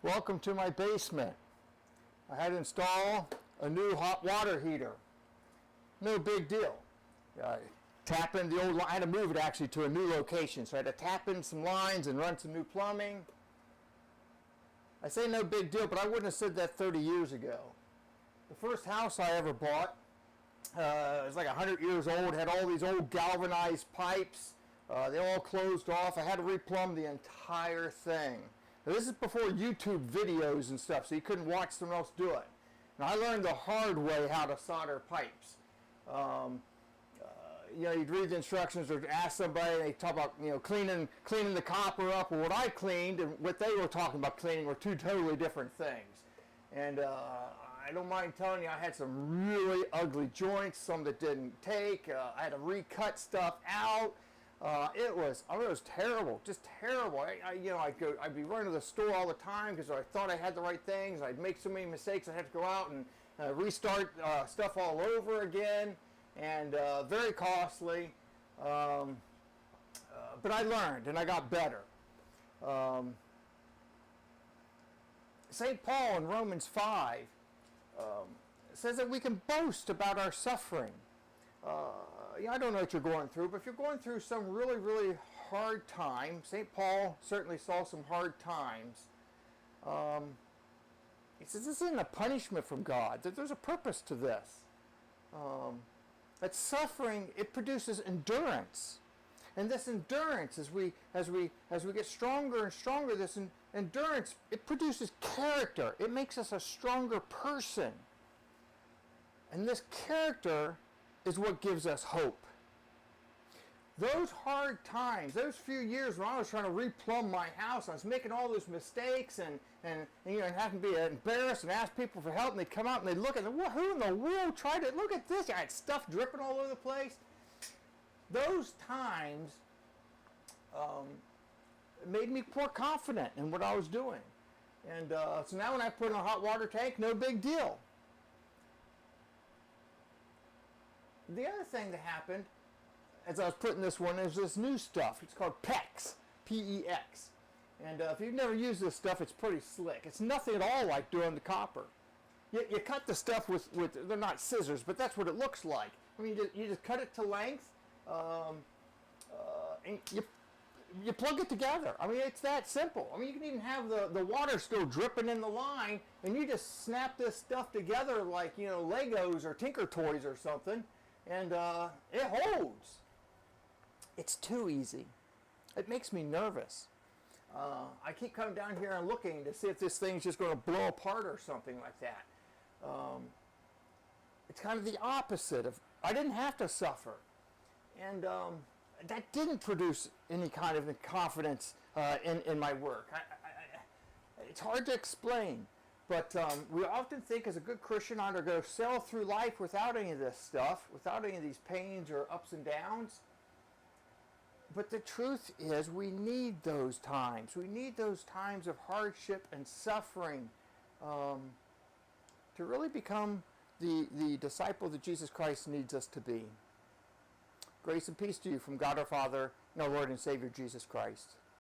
Welcome to my basement. I had to install a new hot water heater. No big deal. Tap in the old line. I had to move it actually to a new location, so I had to tap in some lines and run some new plumbing. I say no big deal, but I wouldn't have said that 30 years ago. The first house I ever bought, it was like 100 years old, had all these old galvanized pipes. They all closed off. I had to replumb the entire thing. Now, this is before YouTube videos and stuff, so you couldn't watch someone else do it. Now, I learned the hard way how to solder pipes. You'd read the instructions or ask somebody, and they talk about cleaning the copper up. Well, what I cleaned and what they were talking about cleaning were two totally different things. And I don't mind telling you, I had some really ugly joints, some that didn't take. I had to recut stuff out. It was terrible, just terrible. I'd be running to the store all the time because I thought I had the right things. I'd make so many mistakes, I'd have to go out and restart stuff all over again, and very costly. But I learned and I got better. St. Paul in Romans 5 says that we can boast about our suffering. I don't know what you're going through, but if you're going through some really, really hard time, St. Paul certainly saw some hard times. He says this isn't a punishment from God, that there's a purpose to this. That suffering, it produces endurance. And this endurance, as we get stronger and stronger, this endurance, it produces character. It makes us a stronger person. And this character is what gives us hope. Those hard times, those few years when I was trying to replumb my house, I was making all those mistakes and having to be embarrassed and ask people for help, and they'd come out and they'd look at it, well, who in the world tried it? Look at this. I had stuff dripping all over the place. Those times made me more confident in what I was doing. And so now when I put in a hot water tank, no big deal. The other thing that happened, as I was putting this one, is this new stuff. It's called PEX, P-E-X. And if you've never used this stuff, it's pretty slick. It's nothing at all like doing the copper. You cut the stuff with they're not scissors, but that's what it looks like. I mean, you just cut it to length, and you plug it together. I mean, it's that simple. I mean, you can even have the water still dripping in the line, and you just snap this stuff together like, Legos or Tinker Toys or something, and it holds. It's too easy. It makes me nervous. I keep coming down here and looking to see if this thing's just going to blow apart or something like that. It's kind of the opposite of, I didn't have to suffer. And that didn't produce any kind of confidence in my work. It's hard to explain. But we often think as a good Christian, I'm going to go sail through life without any of this stuff, without any of these pains or ups and downs. But the truth is we need those times. We need those times of hardship and suffering to really become the disciple that Jesus Christ needs us to be. Grace and peace to you from God our Father and our Lord and Savior Jesus Christ.